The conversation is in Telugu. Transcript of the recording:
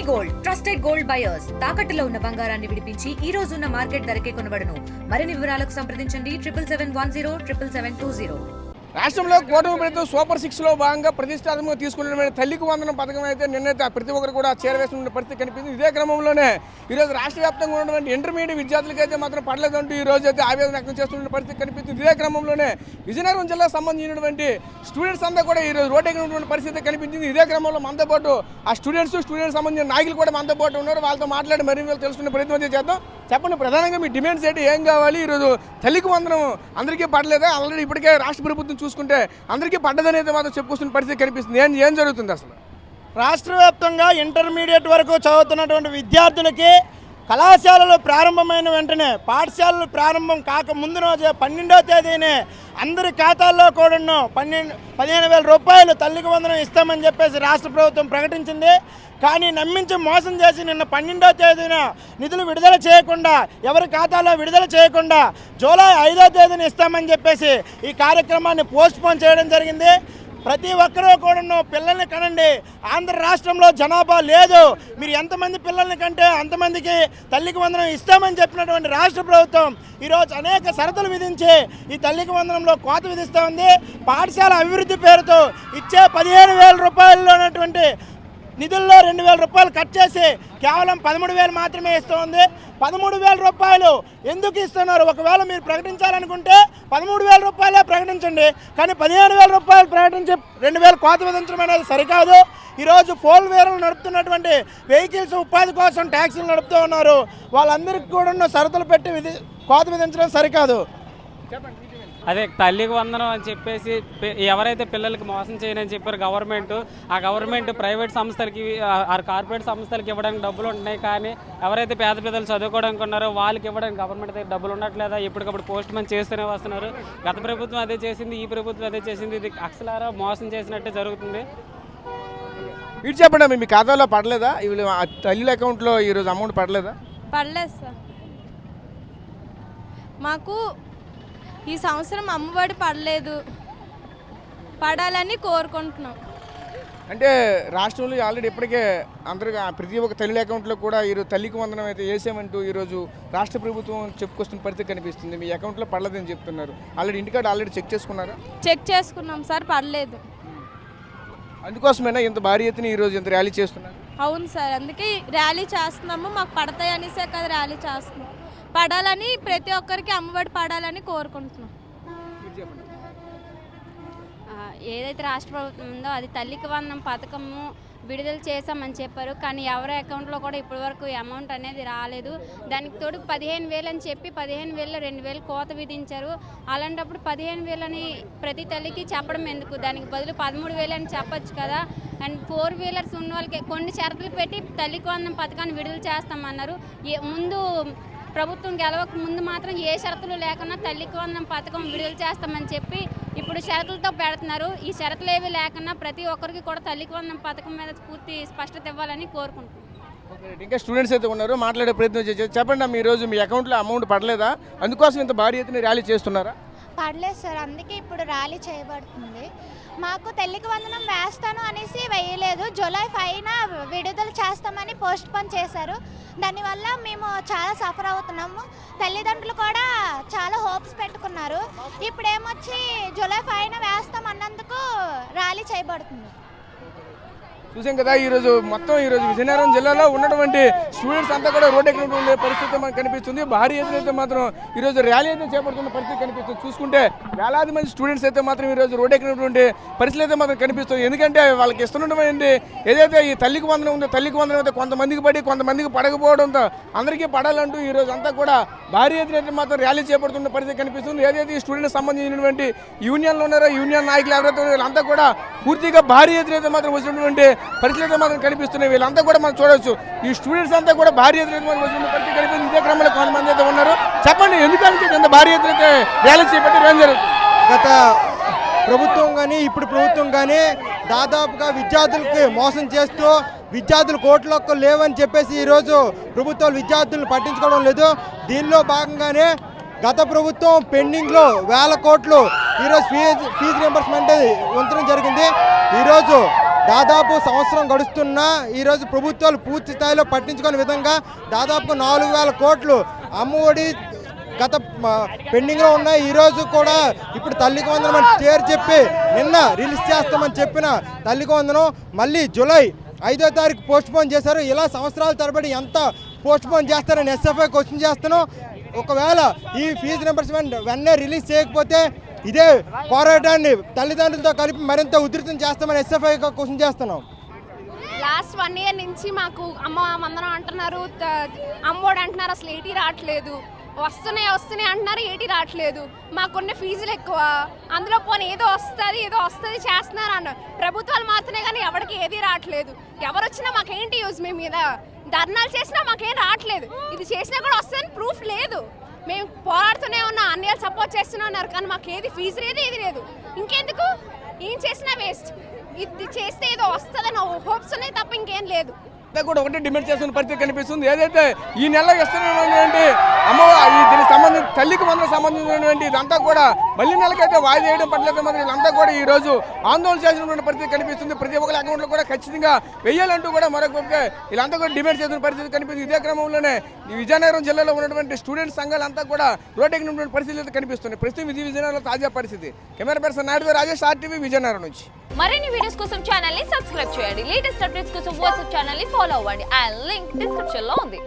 గోల్డ్ ట్రస్టెడ్ గోల్డ్ బయర్స్ తాకట్టులో ఉన్న బంగారాన్ని విడిపించి ఈ రోజు ఉన్న మార్కెట్ ధరకే కొనబడును. మరిన్ని వివరాలకు సంప్రదించండి 77107720. రాష్ట్రంలో కూటమి ప్రభుత్వం సూపర్ 6లో భాగంగా ప్రతిష్టాత్మకంగా తీసుకున్న తల్లికి వందనం పథకం అయితే నిన్నైతే ప్రతి ఒక్కరు కూడా చేరవేసిన పరిస్థితి కనిపించింది. ఇదే క్రమంలోనే ఈరోజు రాష్ట్ర వ్యాప్తంగా ఉన్నటువంటి ఇంటర్మీడియట్ విద్యార్థులకి అయితే మాత్రం పడలేదంటూ ఈ రోజు అయితే ఆవేదన వ్యక్తం చేస్తున్న పరిస్థితి కనిపిస్తుంది. ఇదే క్రమంలోనే విజయనగరం జిల్లాకు సంబంధించినటువంటి స్టూడెంట్స్ అంతా కూడా ఈరోజు రోడ్డెక్కినటువంటి పరిస్థితి కనిపించింది. ఇదే క్రమంలో మనతో పాటు ఆ స్టూడెంట్స్ సంబంధించిన నాయకులు కూడా మనతో పాటు ఉన్నారు. వాళ్ళతో మాట్లాడి మరింత తెలుసుకునే ప్రయత్నం అయితే చేద్దాం. చెప్పండి, ప్రధానంగా మీ డిమాండ్స్ ఏంటి, ఏం కావాలి? ఈరోజు తల్లికి వందనం అందరికీ పడలేదా? ఆల్రెడీ ఇప్పటికే రాష్ట్ర ప్రభుత్వం చూసుకుంటే అందరికీ పడ్డదని అయితే మాత్రం చెప్పుకొస్తున్న పరిస్థితి కనిపిస్తుంది. ఏం జరుగుతుంది అసలు? రాష్ట్ర వ్యాప్తంగా ఇంటర్మీడియట్ వరకు చదువుతున్నటువంటి విద్యార్థులకి కళాశాలలు ప్రారంభమైన వెంటనే పాఠశాలలు ప్రారంభం కాక ముందు రోజే 12వ తేదీనే అందరి ఖాతాల్లో కూడా 15,000 రూపాయలు తల్లికి వందనం ఇస్తామని చెప్పేసి రాష్ట్ర ప్రభుత్వం ప్రకటించింది. కానీ నమ్మించి మోసం చేసి నిన్న 12వ తేదీన నిధులు విడుదల చేయకుండా, ఎవరి ఖాతాలో విడుదల చేయకుండా జూలై 5వ తేదీన ఇస్తామని చెప్పేసి ఈ కార్యక్రమాన్ని పోస్ట్పోన్ చేయడం జరిగింది. ప్రతి ఒక్కరూ కూడా పిల్లల్ని కనండి. ఆంధ్ర రాష్ట్రంలో జనాభా లేదు, మీరు ఎంతమంది పిల్లల్ని కంటే అంతమందికి తల్లికి వందనం ఇస్తామని చెప్పినటువంటి రాష్ట్ర ప్రభుత్వం ఈరోజు అనేక షరతులు విధించి ఈ తల్లికి వందనంలో కోత విధిస్తూ ఉంది. పాఠశాల అభివృద్ధి పేరుతో ఇచ్చే 15,000 రూపాయల్లో ఉన్నటువంటి నిధుల్లో 2,000 రూపాయలు కట్ చేసి కేవలం 13,000 మాత్రమే ఇస్తూ ఉంది. 13,000 రూపాయలు ఎందుకు ఇస్తున్నారు? ఒకవేళ మీరు ప్రకటించాలనుకుంటే 13,000 రూపాయలే ప్రకటించండి, కానీ 15,000 రూపాయలు ప్రకటించి 2,000 కోత విధించడం అనేది సరికాదు. ఈరోజు 4 వీలర్లు నడుపుతున్నటువంటి వెహికల్స్ ఉపాధి కోసం ట్యాక్సీలు నడుపుతూ ఉన్నారు. వాళ్ళందరికీ కూడా షరతులు పెట్టి కోత విధించడం సరికాదు. అదే తల్లికి వందనం అని చెప్పేసి ఎవరైతే పిల్లలకి మోసం చేయనని చెప్పారు గవర్నమెంట్, ఆ గవర్నమెంట్ ప్రైవేట్ సంస్థలకి కార్పొరేట్ సంస్థలకి ఇవ్వడానికి డబ్బులు ఉంటున్నాయి. కానీ ఎవరైతే పేద పిల్లలు చదువుకోవడానికి ఉన్నారో వాళ్ళకి ఇవ్వడానికి గవర్నమెంట్ దగ్గర డబ్బులు ఉండట్లేదా? ఎప్పటికప్పుడు పోస్ట్ మ్యాన్ చేస్తూనే వస్తున్నారు. గత ప్రభుత్వం అదే చేసింది, ఈ ప్రభుత్వం అదే చేసింది. ఇది అక్షరారా మోసం చేసినట్టే జరుగుతుంది. ఇటు చెప్పండి, మీ ఖాతాలో పడలేదా? వీళ్ళు తల్లి అకౌంట్లో ఈరోజు అమౌంట్ పడలేదా? పడలేదు సార్. మాకు ఈ సంవత్సరం అమ్మఒడి పడలేదు, పడాలని కోరుకుంటున్నాం. అంటే రాష్ట్రంలో ఆల్రెడీ ఇప్పటికే అందరిగా ప్రతి ఒక్క తల్లి అకౌంట్లో కూడా ఈరోజు తల్లికి వందనం అయితే వేసామంటూ ఈరోజు రాష్ట్ర ప్రభుత్వం చెప్పుకొస్తున్న పరిస్థితి కనిపిస్తుంది. మీ అకౌంట్లో పడలేదని చెప్తున్నారు. ఆల్రెడీ ఇంటికాడ ఆల్రెడీ చెక్ చేసుకున్నారా? చెక్ చేసుకున్నాం సార్, పడలేదు. అందుకోసమైనా ఇంత భారీ ఎత్తున ఈరోజు ఇంత ర్యాలీ చేస్తున్నారు? అవును సార్, అందుకే ర్యాలీ చేస్తున్నాము. మాకు పడతాయి అనేసే కదా ర్యాలీ చేస్తున్నాం. పడాలని, ప్రతి ఒక్కరికి అమ్మఒడి పడాలని కోరుకుంటున్నాం. ఏదైతే రాష్ట్ర ప్రభుత్వం ఉందో అది తల్లికి వందనం పథకము విడుదల చేశామని చెప్పారు. కానీ ఎవరి అకౌంట్లో కూడా ఇప్పటివరకు అమౌంట్ అనేది రాలేదు. దానికి తోడు 15,000 అని చెప్పి 15,000లో 2,000 కోత విధించారు. అలాంటప్పుడు 15,000 అని ప్రతి తల్లికి చెప్పడం ఎందుకు? దానికి బదులు 13,000 అని చెప్పచ్చు కదా. అండ్ 4 వీలర్స్ ఉన్న వాళ్ళకి కొన్ని షరతులు పెట్టి తల్లికి వందనం పథకాన్ని విడుదల చేస్తామన్నారు. ముందు ప్రభుత్వం గెలవక ముందు మాత్రం ఏ షరతులు లేకుండా తల్లికి వందనం పథకం విడుదల చేస్తామని చెప్పి ఇప్పుడు షరతులతో పెడుతున్నారు. ఈ షరతులు ఏవి లేకుండా ప్రతి ఒక్కరికి కూడా తల్లికి వందనం పథకం మీద పూర్తి స్పష్టత ఇవ్వాలని కోరుకుంటున్నాం. ఇంకా స్టూడెంట్స్ అయితే ఉన్నారు, మాట్లాడే ప్రయత్నం చేసి చెప్పండి, మీ రోజు మీ అకౌంట్లో అమౌంట్ పడలేదా? అందుకోసం ఇంత భారీ ఎత్తున ర్యాలీ చేస్తున్నారా? పడలేదు సార్, అందుకే ఇప్పుడు ర్యాలీ చేయబడుతుంది. మాకు తల్లికి వందనం వేస్తాను అనేసి వేయలేదు. జూలై 5న విడుదల చేస్తామని పోస్ట్ పోన్ చేశారు. దానివల్ల మేము చాలా సఫర్ అవుతున్నాము. తల్లిదండ్రులు కూడా చాలా హోప్స్ పెట్టుకున్నారు. ఇప్పుడు ఏమొచ్చి జూలై 5న వేస్తాం అన్నందుకు ర్యాలీ చేయబడుతుంది. చూసాం కదా, ఈరోజు విజయనగరం జిల్లాలో ఉన్నటువంటి స్టూడెంట్స్ అంతా కూడా రోడ్డెక్కినటువంటి పరిస్థితి మనకు కనిపిస్తుంది. భారీ ఎత్తున మాత్రం ఈరోజు ర్యాలీ అయితే చేపడుతున్న పరిస్థితి కనిపిస్తుంది. చూసుకుంటే వేలాది మంది స్టూడెంట్స్ అయితే మాత్రం ఈరోజు రోడ్డెక్కినటువంటి పరిస్థితి అయితే మాత్రం కనిపిస్తుంది. ఎందుకంటే వాళ్ళకి ఇస్తున్నటువంటి ఏదైతే ఈ తల్లికి వందనం ఉందో, తల్లికి వందనం అయితే కొంతమందికి పడి కొంతమందికి పడకపోవడంతో అందరికీ పడాలంటూ ఈరోజు అంతా కూడా భారీ ఎత్తున మాత్రం ర్యాలీ చేపడుతున్న పరిస్థితి కనిపిస్తుంది. ఏదైతే ఈ స్టూడెంట్స్ సంబంధించినటువంటి యూనియన్లు ఉన్నారో, యూనియన్ నాయకులు ఎవరైతే వీళ్ళంతా కూడా పూర్తిగా భారీ ఎత్తున మాత్రం వచ్చినటువంటి పరిస్థితి మాత్రం కనిపిస్తున్నాయి. వీళ్ళంతా కూడా మనం చూడవచ్చు. ఈ స్టూడెంట్స్ అంతా కూడా భారీ ఎత్తున వచ్చిన పరిస్థితి కనిపిస్తుంది. ఇదే క్రమంలో కొంతమంది అయితే ఉన్నారు. చెప్పండి, ఎందుకంటే ఇంత భారీ ఎత్తున ర్యాలీ చేపట్టి ఏం జరుగుతుంది? గత ప్రభుత్వం కానీ ఇప్పుడు ప్రభుత్వం కానీ దాదాపుగా విద్యార్థులకి మోసం చేస్తూ విద్యార్థులు కోట్లకు లేవని చెప్పేసి ఈరోజు ప్రభుత్వాలు విద్యార్థులను పట్టించుకోవడం లేదు. దీనిలో భాగంగానే గత ప్రభుత్వం పెండింగ్లో 1,000 కోట్లు ఈరోజు ఫీజు రియంబర్స్మెంట్ ఉంచడం జరిగింది. ఈరోజు దాదాపు సంవత్సరం గడుస్తున్నా ఈరోజు ప్రభుత్వాలు పూర్తి స్థాయిలో పట్టించుకునే విధంగా దాదాపు 4,000 కోట్లు అమ్మఒడి గత పెండింగ్లో ఉన్నాయి. ఈరోజు కూడా ఇప్పుడు తల్లికి వందనం అని పేరు చెప్పి నిన్న రిలీజ్ చేస్తామని చెప్పిన తల్లికి వందనం మళ్ళీ జూలై 5వ తారీఖు పోస్ట్ పోన్ చేశారు. ఇలా సంవత్సరాల తరబడి ఎంత పోస్ట్ పోన్ చేస్తారని ఎస్ఎఫ్ఐ క్వశ్చన్ చేస్తున్నాం. ఒకవేళ ఈ ఫీజు రింబర్స్మెంట్ వెంటనే రిలీజ్ చేయకపోతే ఇదే పోరాటాన్ని తల్లిదండ్రులతో కలిపి మరింత ఉధృతం చేస్తామని ఎస్ఎఫ్ఐ క్వశ్చన్ చేస్తున్నాం. లాస్ట్ 1 ఇయర్ నుంచి మాకు అమ్మ వందనం అంటున్నారు, అమ్మోడు అంటున్నారు, అసలు ఏటీ రావట్లేదు. వస్తున్నాయి అంటున్నారు, ఏటీ రావట్లేదు. మాకున్న ఫీజులు ఎక్కువ, అందులో పోనీ ఏదో వస్తుంది చేస్తున్నారు అన్న ప్రభుత్వాలు మాత్రమే కానీ ఎవరికి ఏది రావట్లేదు. ఎవరు వచ్చినా మాకేంటి యూజ్? మేము మీద ధర్నాలు చేసినా మాకేం రావట్లేదు. ఇది చేసినా కూడా వస్తుందని ప్రూఫ్ లేదు. మేము పోరాడుతూనే ఉన్నాం, అన్నయ్యలు సపోర్ట్ చేస్తూనే ఉన్నారు, కానీ మాకు ఏది ఫీజు లేదు, ఏది లేదు. ఇంకెందుకు? ఏం చేసినా వేస్ట్. ఇది చేస్తే ఏదో వస్తుందని హోప్స్ ఉన్నాయి తప్ప ఇంకేం లేదు. కూడా ఒకటి డిమాండ్ చేస్తున్న పరిస్థితి కనిపిస్తుంది. ఏదైతే ఈ నెలలో ఇస్తున్నటువంటి దీనికి సంబంధించి తల్లికి వందలకు సంబంధించినటువంటి ఇదంతా కూడా మళ్ళీ నెలకైతే వాయిదా వేయడం పట్ల మాత్రం వీళ్ళంతా కూడా ఈ రోజు ఆందోళన చేసినటువంటి పరిస్థితి కనిపిస్తుంది. ప్రతి ఒక్కరి అకౌంట్లో కూడా ఖచ్చితంగా వెయ్యాలంటూ కూడా మరొక వీళ్ళంతా కూడా డిమాండ్ చేస్తున్న పరిస్థితి కనిపిస్తుంది. ఇదే క్రమంలోనే ఈ విజయనగరం జిల్లాలో ఉన్నటువంటి స్టూడెంట్ సంఘాలంతా కూడా రోడ్డెక్కినటువంటి పరిస్థితులు కనిపిస్తున్నాయి. ప్రస్తుతం ఇది విజయనగరంలో తాజా పరిస్థితి. Camera person Naidu Rajesh, RTV Vizianagaram నుంచి. మరిన్ని వీడియోస్ కోసం ఛానల్ ని సబ్స్క్రైబ్ చేయండి. లేటెస్ట్ అప్డేట్స్ కోసం వాట్సాప్ ఛానల్ ని ఫాలో అవ్వండి. ఆ లింక్ డిస్క్రిప్షన్ లో ఉంది.